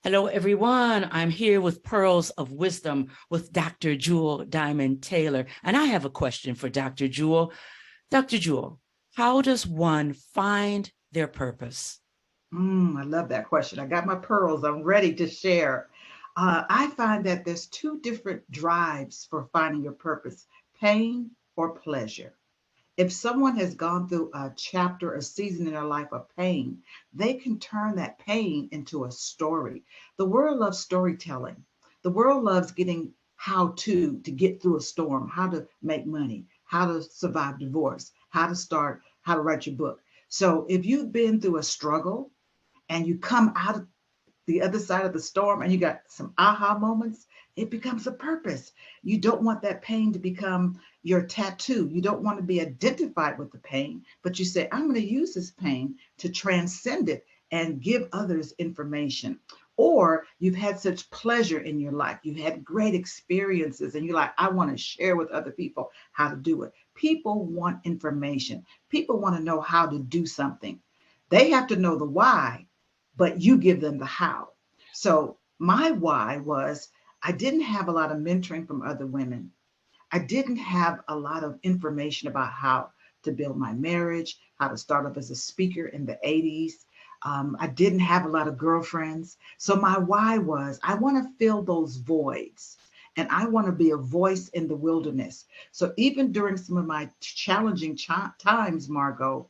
Hello, everyone. I'm here with Pearls of Wisdom with Dr. Jewel Diamond Taylor. And I have a question for Dr. Jewel. Dr. Jewel, how does one find their purpose? I love that question. I got my pearls. I'm ready to share. I find that there's two different drives for finding your purpose: pain or pleasure. If someone has gone through a chapter, a season in their life of pain, they can turn that pain into a story. The world loves storytelling. The world loves getting how to get through a storm, how to make money, how to survive divorce, how to start, how to write your book. So if you've been through a struggle and you come out of the other side of the storm and you got some aha moments, it becomes a purpose. You don't want that pain to become your tattoo. You don't want to be identified with the pain, but you say, I'm going to use this pain to transcend it and give others information. Or you've had such pleasure in your life, you've had great experiences, and you're like, I want to share with other people how to do it. People want information, people want to know how to do something. They have to know the why, but you give them the how. So my why was I didn't have a lot of mentoring from other women. I didn't have a lot of information about how to build my marriage, how to start up as a speaker in the 80s. I didn't have a lot of girlfriends. So my why was I want to fill those voids and I want to be a voice in the wilderness. So even during some of my challenging times, Margot,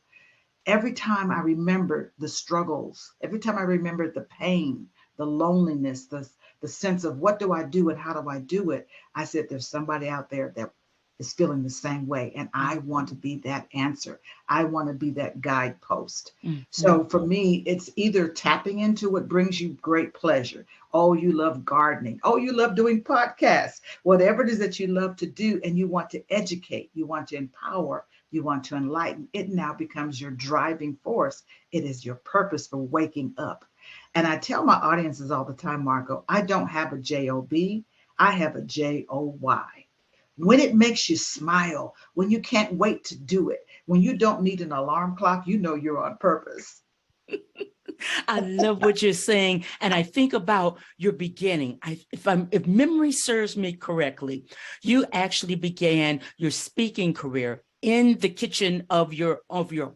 every time I remembered the struggles, every time I remembered the pain, the loneliness, the sense of what do I do and how do I do it, I said, there's somebody out there that is feeling the same way. And I want to be that answer. I want to be that guidepost. Mhm. So for me, it's either tapping into what brings you great pleasure. Oh, you love gardening. Oh, you love doing podcasts. Whatever it is that you love to do and you want to educate, you want to empower, you want to enlighten, it now becomes your driving force. It is your purpose for waking up. And I tell my audiences all the time, Marco, I don't have a job, I have a joy. When it makes you smile, when you can't wait to do it, when you don't need an alarm clock, you know you're on purpose. I love what you're saying. And I think about your beginning. If memory serves me correctly, you actually began your speaking career in the kitchen of your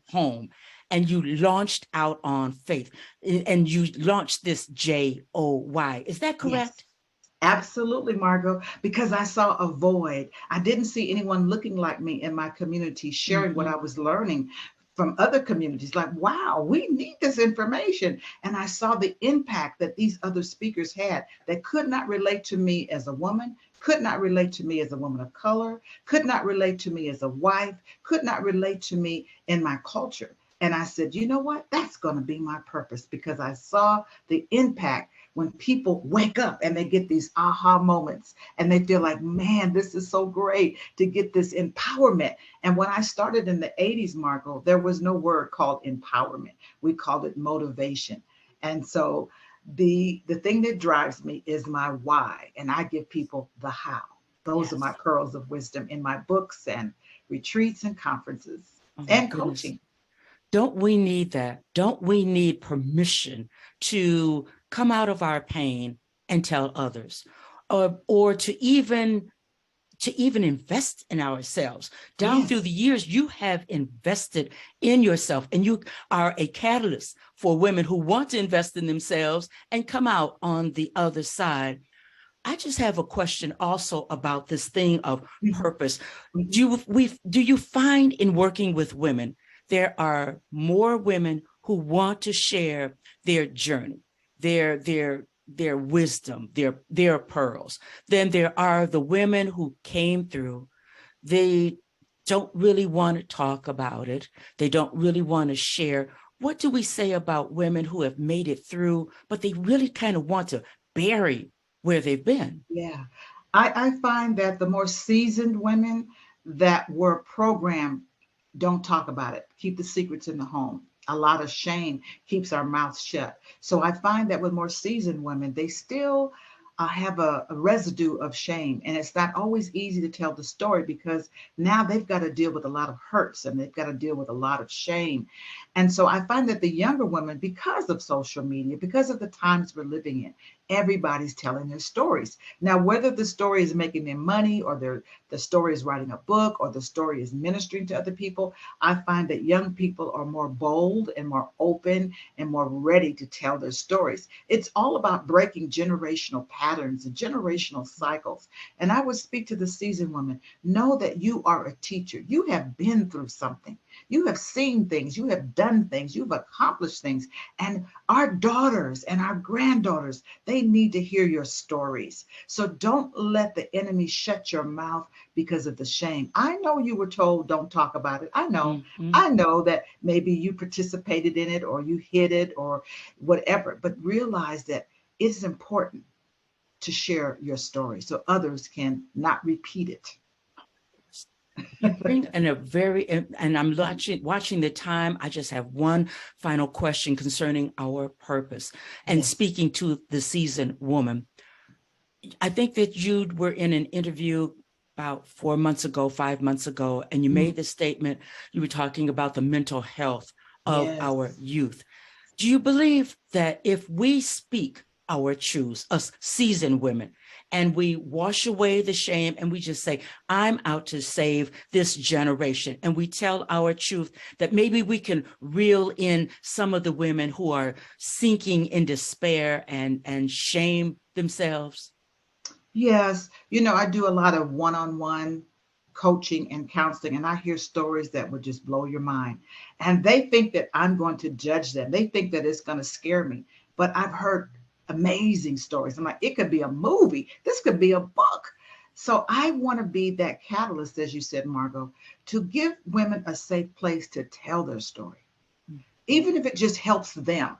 home. And you launched out on faith and you launched this JOY. Is that Yes. correct? Absolutely, Margot, because I saw a void. I didn't see anyone looking like me in my community sharing what Mhm. I was learning from other communities. Like, wow, we need this information. And I saw the impact that these other speakers had that could not relate to me as a woman, could not relate to me as a woman of color, could not relate to me as a wife, could not relate to me in my culture. And I said, you know what? That's going to be my purpose because I saw the impact when people wake up and they get these aha moments and they feel like, man, this is so great to get this empowerment. And when I started in the 80s, Marco, there was no word called empowerment. We called it motivation. And so the thing that drives me is my why, and I give people the how. Those are my Yes. pearls of wisdom in my books and retreats and conferences Oh my and goodness. coaching. Don't we need that? Don't we need permission to come out of our pain and tell others, or to even invest in ourselves? Down through Yes. the years, you have invested in yourself, and you are a catalyst for women who want to invest in themselves and come out on the other side. I just have a question also about this thing of Mhm, purpose. mhm. Do you find in working with women there are more women who want to share their journey, their wisdom, their pearls, than there are the women who came through? They don't really want to talk about it. They don't really want to share. What do we say about women who have made it through, but they really kind of want to bury where they've been? Yeah. I find that the more seasoned women that were programmed don't talk about it, keep the secrets in the home. A lot of shame keeps our mouths shut. So I find that with more seasoned women, they still have a residue of shame. And it's not always easy to tell the story because now they've got to deal with a lot of hurts and they've got to deal with a lot of shame. And so I find that the younger women, because of social media, because of the times we're living in, everybody's telling their stories. Now, whether the story is making them money or the story is writing a book or the story is ministering to other people, I find that young people are more bold and more open and more ready to tell their stories. It's all about breaking generational patterns and generational cycles. And I would speak to the seasoned woman, know that you are a teacher. You have been through something. You have seen things. You have done things. You've accomplished things. And our daughters and our granddaughters, they need to hear your stories. So don't let the enemy shut your mouth because of the shame. I know you were told don't talk about it. I know. Mm-hmm. I know that maybe you participated in it or you hid it or whatever, but realize that it's important to share your story so others can not repeat it. You bring in a very, and I'm watching the time. I just have one final question concerning our purpose and Yes. speaking to the seasoned woman. I think that you were in an interview about 4 months ago, 5 months ago, and you Mm, made the statement, you were talking about the mental health of our yes. youth. Do you believe that if we speak our truths, us seasoned women, and we wash away the shame and we just say, I'm out to save this generation, and we tell our truth, that maybe we can reel in some of the women who are sinking in despair and shame themselves? Yes. I do a lot of one on one coaching and counseling, and I hear stories that would just blow your mind. And they think that I'm going to judge them, they think that it's going to scare me. But I've heard amazing stories. I'm like, it could be a movie, this could be a book. So I want to be that catalyst, as you said, Margot, to give women a safe place to tell their story, even if it just helps them,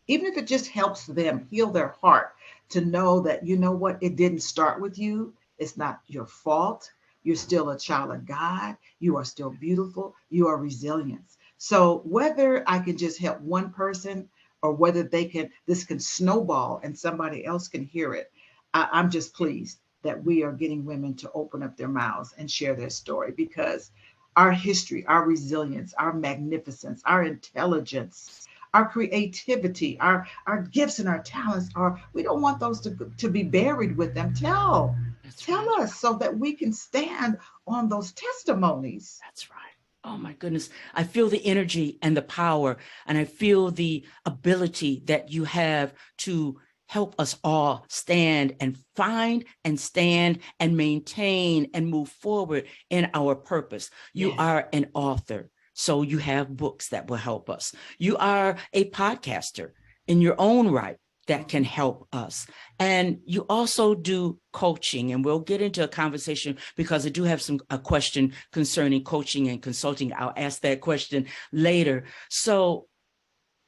even if it just helps them heal their heart to know that, you know what, it didn't start with you. It's not your fault. You're still a child of God. You are still beautiful. You are resilient. So whether I can just help one person or whether this can snowball and somebody else can hear it, I'm just pleased that we are getting women to open up their mouths and share their story because our history, our resilience, our magnificence, our intelligence, our creativity, our gifts and our talents are, we don't want those to be buried with them. That's Tell right. us so that we can stand on those testimonies. That's right. Oh my goodness. I feel the energy and the power, and I feel the ability that you have to help us all stand and find and stand and maintain and move forward in our purpose. You Yes. are an author, so you have books that will help us. You are a podcaster in your own right that can Mhm. help us. And you also do coaching, and we'll get into a conversation because I do have a question concerning coaching and consulting. I'll ask that question later. So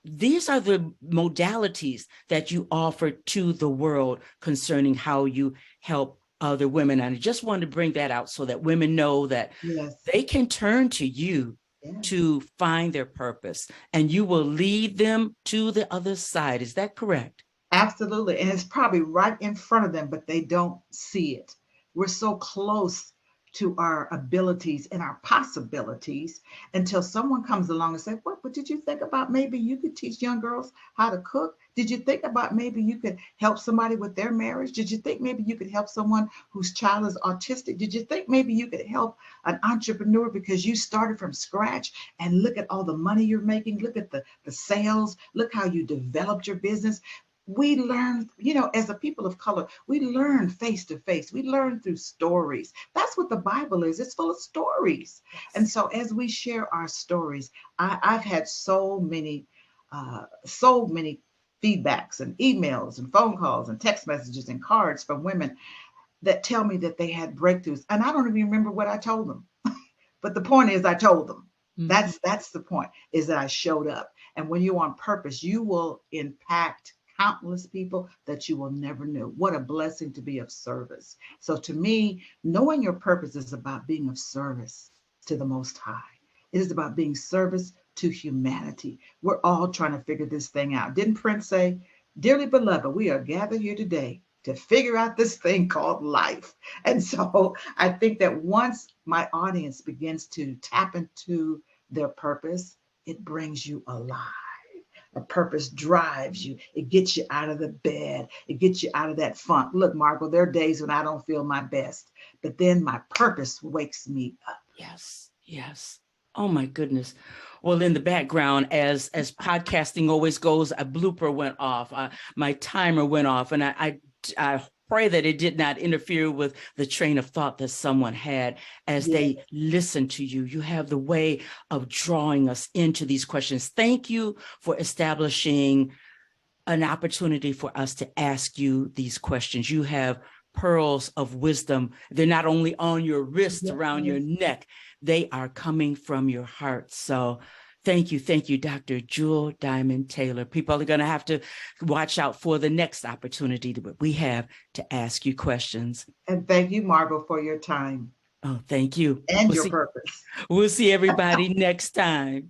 these are the modalities that you offer to the world concerning how you help other women. And I just wanted to bring that out so that women know that Yes. they can turn to you Yes. to find their purpose, and you will lead them to the other side. Is that correct? Absolutely. And it's probably right in front of them, but they don't see it. We're so close to our abilities and our possibilities until someone comes along and says, what, but did you think about maybe you could teach young girls how to cook? Did you think about maybe you could help somebody with their marriage? Did you think maybe you could help someone whose child is autistic? Did you think maybe you could help an entrepreneur because you started from scratch and look at all the money you're making? Look at the sales. Look how you developed your business. We learn, as a people of color, we learn face to face. We learn through stories. That's what the Bible is. It's full of stories. And Yes. so as we share our stories, I've had so many feedbacks and emails and phone calls and text messages and cards from women that tell me that they had breakthroughs. And I don't even remember what I told them. But the point is I told them. Mhm. That's the point, is that I showed up. And when you're on purpose, you will impact countless people that you will never know. What a blessing to be of service. So to me, knowing your purpose is about being of service to the Most High. It is about being service to humanity. We're all trying to figure this thing out. Didn't Prince say, Dearly beloved, we are gathered here today to figure out this thing called life. And so I think that once my audience begins to tap into their purpose, it brings you alive. A purpose drives you. It gets you out of the bed. It gets you out of that funk. Look, Margot, there are days when I don't feel my best, but then my purpose wakes me up. Yes, yes. Oh my goodness. Well, in the background, as podcasting always goes, a blooper went off. My timer went off, and I pray that it did not interfere with the train of thought that someone had as Yeah. they listen to you. You have the way of drawing us into these questions. Thank you for establishing an opportunity for us to ask you these questions. You have pearls of wisdom. They're not only on your wrist, around your Yes. neck, they are coming from your heart. So thank you, Dr. Jewel Diamond Taylor. People are going to have to watch out for the next opportunity that we have to ask you questions. And thank you, Margot, for your time Oh, thank you. and your purpose. We'll see everybody next time.